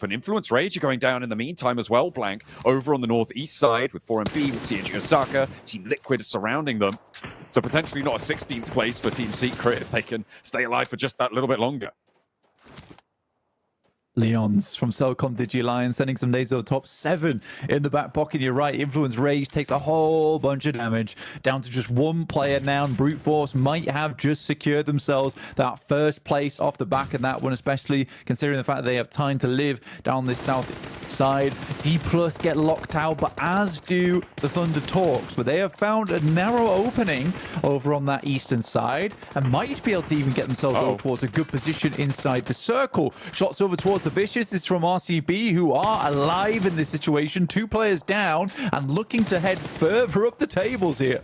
An Influence Rage are going down in the meantime as well, Blank. Over on the northeast side with 4MB, with CNG Osaka, Team Liquid surrounding them. So potentially not a 16th place for Team Secret if they can stay alive for just that little bit longer. Leons from Cellcom DigiAlliance sending some nades over top. 7 in the back pocket. You're right. Influence Rage takes a whole bunch of damage. Down to just one player now. And Brute Force might have just secured themselves that first place off the back of that one, especially considering the fact that they have time to live down this south side. Dplus get locked out, but as do the Thunder Talks, but they have found a narrow opening over on that eastern side and might be able to even get themselves over towards a good position inside the circle. Shots over towards the Vicious is from RCB, who are alive in this situation. 2 players down and looking to head further up the tables here.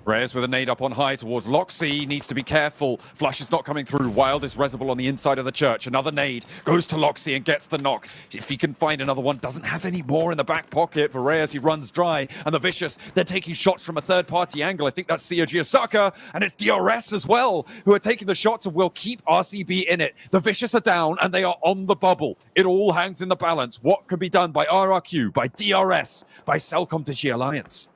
Reyes with a nade up on high towards Loxy. Needs to be careful. Flush is not coming through. Wild is Resible on the inside of the church. Another nade goes to Loxy and gets the knock. If he can find another one, doesn't have any more in the back pocket for Reyes. He runs dry. And the Vicious, they're taking shots from a third-party angle. I think that's COG Osaka, and it's DRS as well, who are taking the shots and will keep RCB in it. The Vicious are down, and they are on the bubble. It all hangs in the balance. What can be done by RRQ, by DRS, by Cellcom DigiAlliance?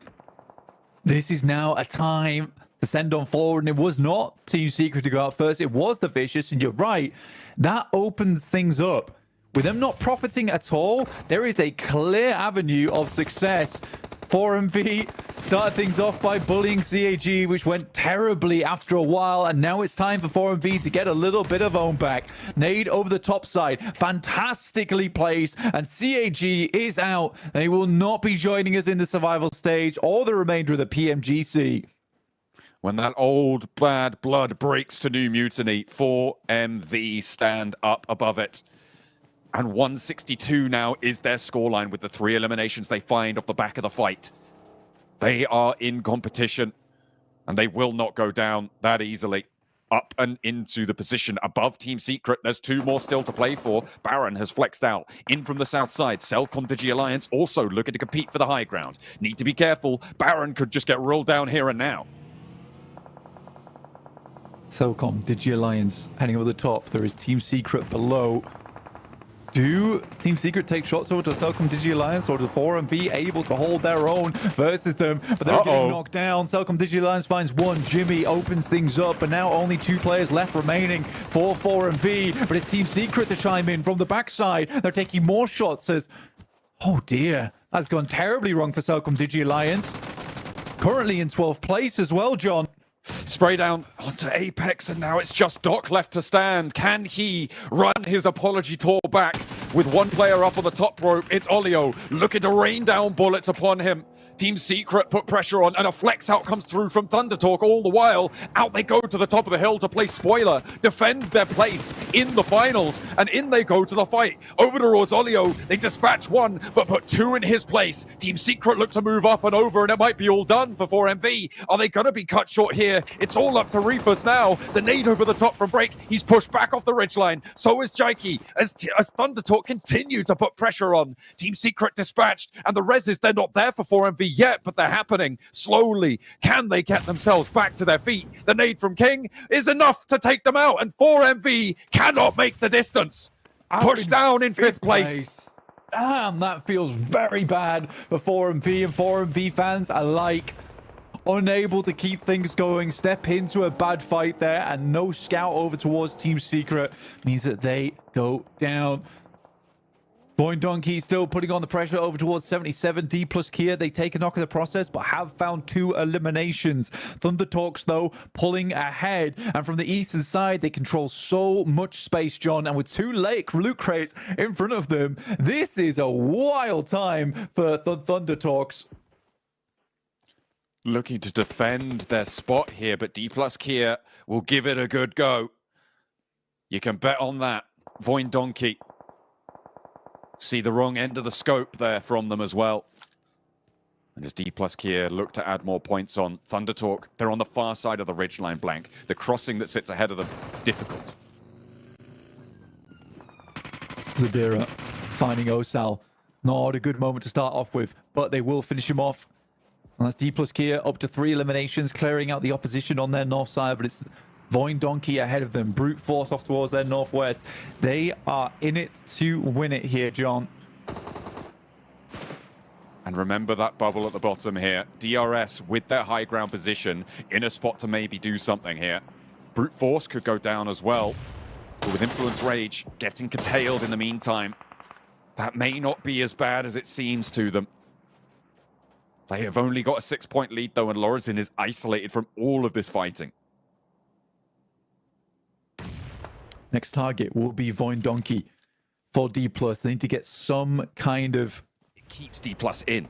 This is now a time to send on forward, and it was not Team Secret to go out first. It was the Vicious, and you're right. That opens things up. With them not profiting at all, there is a clear avenue of success. 4MV started things off by bullying CAG, which went terribly after a while, and now it's time for 4MV to get a little bit of own back. Nade over the top side, fantastically placed, and CAG is out. They will not be joining us in the survival stage or the remainder of the PMGC. When that old bad blood breaks to new mutiny, 4MV stand up above it. And 162 now is their scoreline with the 3 eliminations they find off the back of the fight. They are in competition, and they will not go down that easily. Up and into the position above Team Secret. There's 2 more still to play for. Baron has flexed out. In from the south side. Cellcom DigiAlliance also looking to compete for the high ground. Need to be careful. Baron could just get rolled down here and now. Cellcom DigiAlliance heading over the top. There is Team Secret below. Do Team Secret take shots over to Cellcom DigiAlliance, or does 4MV able to hold their own versus them? But they're getting knocked down. Cellcom DigiAlliance finds one. Jimmy opens things up, and now only 2 players left remaining for 4MV. But it's Team Secret to chime in from the backside. They're taking more shots as... Oh dear, that's gone terribly wrong for Cellcom DigiAlliance. Currently in 12th place as well, John. Spray down onto Apex, and now it's just Doc left to stand. Can he run his apology tour back with 1 player up on the top rope? It's Olio looking to rain down bullets upon him. Team Secret put pressure on, and a flex out comes through from Thunder Talk. All the while, out they go to the top of the hill to play spoiler, defend their place in the finals, and in they go to the fight. Over towards Olio, they dispatch 1, but put 2 in his place. Team Secret look to move up and over, and it might be all done for 4MV. Are they going to be cut short here? It's all up to Reefus now. The nade over the top from Break. He's pushed back off the ridgeline. So is Jaiki, as Thunder Talk continue to put pressure on. Team Secret dispatched, and the reses, they're not there for 4MV yet, but they're happening slowly. Can they get themselves back to their feet? The nade from King is enough to take them out, and 4MV cannot make the distance. Pushed down in 5th place. Damn, that feels very bad for 4MV and 4MV fans alike. Unable to keep things going, step into a bad fight there, and no scout over towards Team Secret means that they go down. Boing Donkey still putting on the pressure over towards 77. Dplus Kia, they take a knock in the process, but have found 2 eliminations. Thunder Talks, though, pulling ahead. And from the eastern side, they control so much space, John. And with 2 loot crates in front of them, this is a wild time for Thunder Talks. Looking to defend their spot here, but Dplus Kia will give it a good go. You can bet on that. Voin Donkey. See the wrong end of the scope there from them as well. And as Dplus Kia look to add more points on Thunder Talk, they're on the far side of the ridgeline, Blank. The crossing that sits ahead of them, difficult. Zadira finding Osal. Not a good moment to start off with, but they will finish him off. And that's Dplus Kia up to 3 eliminations, clearing out the opposition on their north side, but it's Voin Donkey ahead of them. Brute Force off towards their northwest. They are in it to win it here, John. And remember that bubble at the bottom here. DRS with their high ground position in a spot to maybe do something here. Brute Force could go down as well. But with Influence Rage getting curtailed in the meantime, that may not be as bad as it seems to them. They have only got a 6-point lead though, and Lorazin is isolated from all of this fighting. Next target will be Voin Donkey for Dplus. They need to get some kind of... Keeps Dplus in.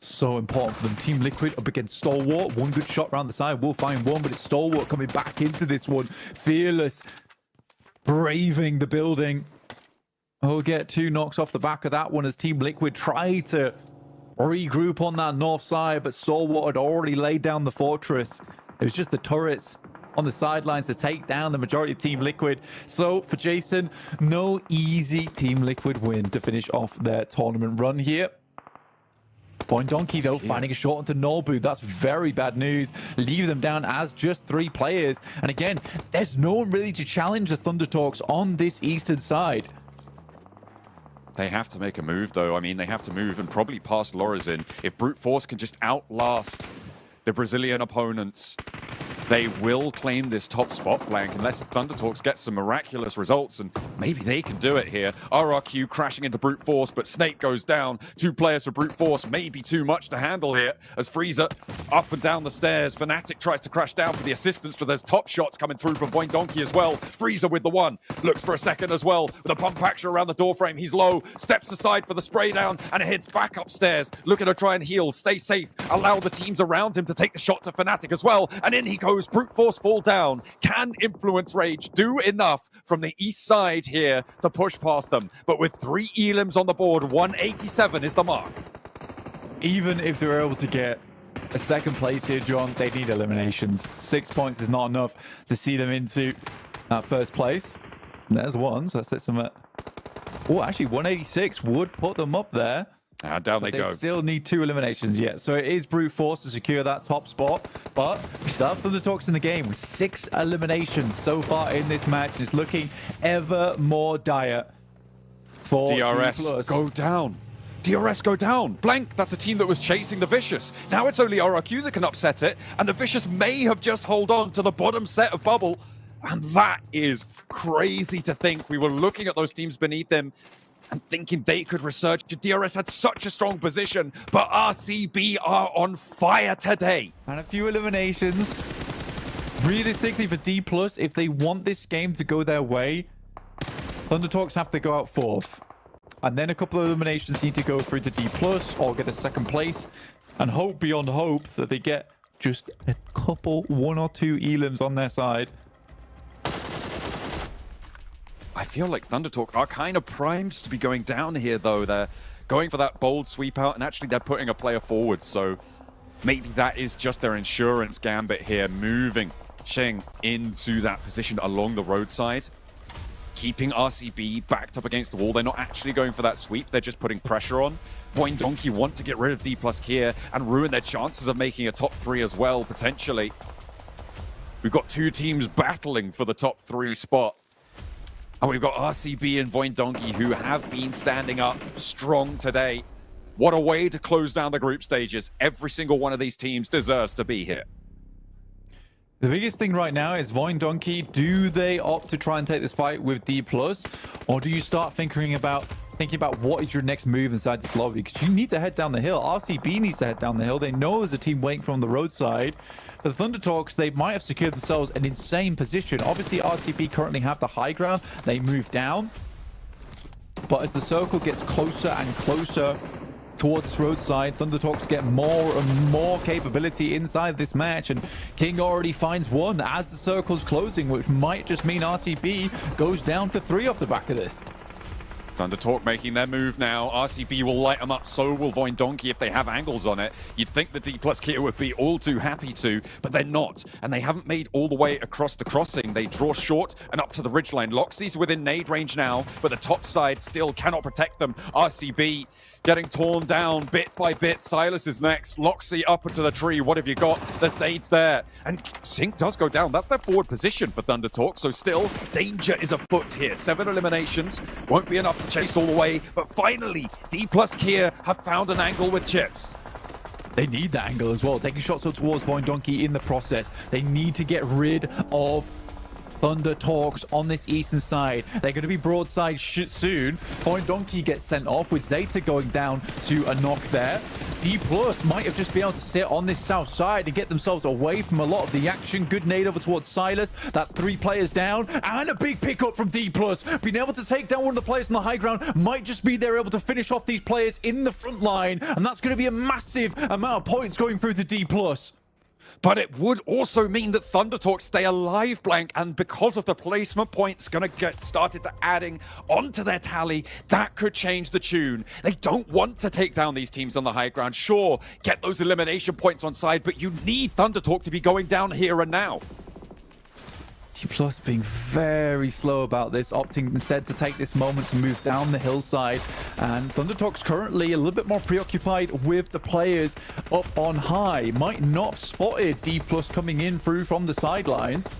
So important for them. Team Liquid up against Stalwart. One good shot around the side. We'll find one, but it's Stalwart coming back into this one. Fearless. Braving the building. He'll get 2 knocks off the back of that one as Team Liquid try to regroup on that north side, but Stalwart had already laid down the fortress. It was just the turrets on the sidelines to take down the majority of Team Liquid. So for Jason, no easy Team Liquid win to finish off their tournament run here. Voin Donkey, though, finding a shot onto Norbu. That's very bad news. Leave them down as just 3 players. And again, there's no one really to challenge the Thunder Talks on this eastern side. They have to make a move, though. I mean, they have to move and probably pass Lorazin. If Brute Force can just outlast the Brazilian opponents, they will claim this top spot blank unless Thunder Talks get some miraculous results, and maybe they can do it here. RRQ crashing into Brute Force, but Snake goes down. 2 players for Brute Force, maybe too much to handle here as Freezer up and down the stairs. Fnatic tries to crash down for the assistance, but there's top shots coming through from Voin Donkey as well. Freezer with the 1, looks for a second as well. With a pump action around the doorframe, he's low, steps aside for the spray down, and heads back upstairs. Looking to try and heal, stay safe, allow the teams around him to take the shot to Fnatic as well, and in he goes. Brute Force fall down. Can Influence Rage do enough from the east side here to push past them? But with 3 elims on the board, 187 is the mark. Even if they're able to get a second place here, John, they need eliminations. 6 points is not enough to see them into that first place. There's one, so that sets them at... Oh, actually, 186 would put them up there. Down they go. Still need 2 eliminations yet. So it is Brute Force to secure that top spot. But we still have Thunder Talks in the game with 6 eliminations so far in this match. It's looking ever more dire for DRS. Dplus. Go down. DRS go down. Blank, that's a team that was chasing the Vicious. Now it's only RRQ that can upset it. And the Vicious may have just hold on to the bottom set of bubble. And that is crazy to think. We were looking at those teams beneath them and thinking they could resurge. DRS had such a strong position, but RCB are on fire today. And a few eliminations. Realistically for Dplus, if they want this game to go their way, Thunder Talks have to go out 4th. And then a couple of eliminations need to go through to Dplus or get a second place. And hope beyond hope that they get just a couple, 1 or 2 elims on their side. I feel like Thunder Talk are kind of primed to be going down here, though. They're going for that bold sweep out, and actually they're putting a player forward. So maybe that is just their insurance gambit here, moving Sheng into that position along the roadside, keeping RCB backed up against the wall. They're not actually going for that sweep. They're just putting pressure on. Voin Donkey want to get rid of Dplus here and ruin their chances of making a top 3 as well, potentially. We've got 2 teams battling for the top 3 spot. And we've got RCB and Voin Donkey, who have been standing up strong today. What a way to close down the group stages. Every single one of these teams deserves to be here. The biggest thing right now is Voin Donkey. Do they opt to try and take this fight with Dplus? Or do you start thinking about what is your next move inside this lobby? Because you need to head down the hill. RCB needs to head down the hill. They know there's a team waiting from the roadside. For the Thunder Talks, they might have secured themselves an insane position. Obviously, RCB currently have the high ground. They move down. But as the circle gets closer and closer towards this roadside, Thunder Talks get more and more capability inside this match. And King already finds 1 as the circle's closing, which might just mean RCB goes down to 3 off the back of this. Thundertalk making their move now. RCB will light them up, so will Voindonkey if they have angles on it. You'd think the Dplus Kia would be all too happy to, but they're not. And they haven't made all the way across the crossing. They draw short and up to the ridgeline. Loxy's within nade range now, but the top side still cannot protect them. RCB getting torn down bit by bit. Silas is next. Loxy up into the tree. What have you got? There's nades there. And Sync does go down. That's their forward position for Thundertalk. So still, danger is afoot here. 7 eliminations. Won't be enough to chase all the way. But finally, Dplus Kia have found an angle with chips. They need that angle as well. Taking shots up towards Voindonkey in the process. They need to get rid of Thundertalks on this eastern side. They're going to be broadside soon. Voindonkey gets sent off with Zeta going down to a knock there. Dplus might have just been able to sit on this south side and get themselves away from a lot of the action. Good nade over towards Silas. That's 3 players down. And a big pickup from Dplus. Being able to take down one of the players on the high ground might just be they're able to finish off these players in the front line. And that's going to be a massive amount of points going through to Dplus. But it would also mean that Thundertalk stay alive, Blank, and because of the placement points going to get started to adding onto their tally, that could change the tune. They don't want to take down these teams on the high ground. Sure, get those elimination points on side, but you need Thundertalk to be going down here and now. Dplus being very slow about this, opting instead to take this moment to move down the hillside. And Thundertalk's currently a little bit more preoccupied with the players up on high. Might not have spotted Dplus coming in through from the sidelines.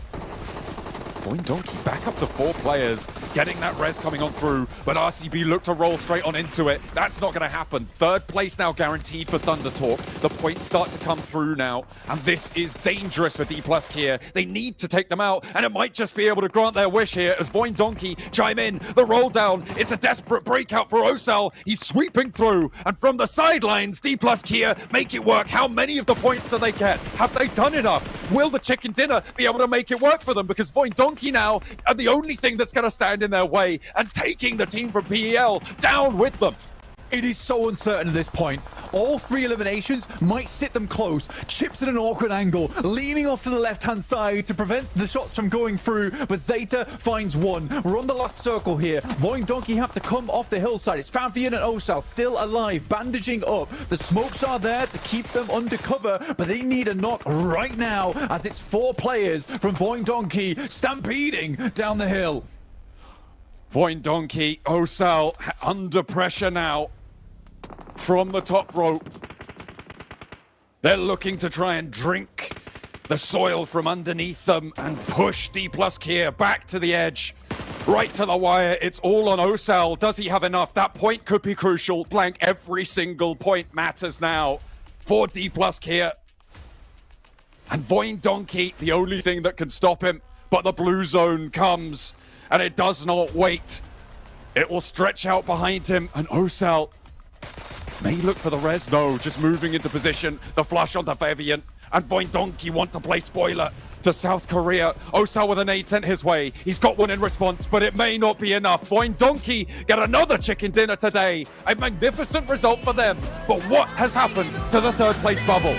Voindonkey back up to 4 players, getting that res coming on through, but RCB look to roll straight on into it. That's not going to happen. 3rd place now guaranteed for Thundertalk. The points start to come through now, and this is dangerous for Dplus Kia. They need to take them out, and it might just be able to grant their wish here as Voindonkey chime in. The roll down, it's a desperate breakout for Osal. He's sweeping through, and from the sidelines, Dplus Kia make it work. How many of the points do they get? Have they done enough? Will the chicken dinner be able to make it work for them? Because Voindonkey now are the only thing that's going to stand in their way and taking the team from PEL down with them. It is so uncertain at this point. All 3 eliminations might sit them close. Chips at an awkward angle, leaning off to the left-hand side to prevent the shots from going through, but Zeta finds one. We're on the last circle here. Voindonkey have to come off the hillside. It's Fanfian and Osal still alive, bandaging up. The smokes are there to keep them under cover, but they need a knock right now as it's 4 players from Voindonkey stampeding down the hill. Voindonkey, Osal under pressure now from the top rope. They're looking to try and drink the soil from underneath them and push Dplus Kia back to the edge, right to the wire. It's all on Osal. Does he have enough? That point could be crucial. Blank, every single point matters now for Dplus Kia. And Voindonkey, the only thing that can stop him, but the blue zone comes. And it does not wait. It will stretch out behind him. And Osal may look for the res. No, just moving into position. The flush onto Favian. And Voindonkey want to play spoiler to South Korea. Osal with a nade sent his way. He's got one in response, but it may not be enough. Voindonkey get another chicken dinner today. A magnificent result for them. But what has happened to the 3rd place bubble?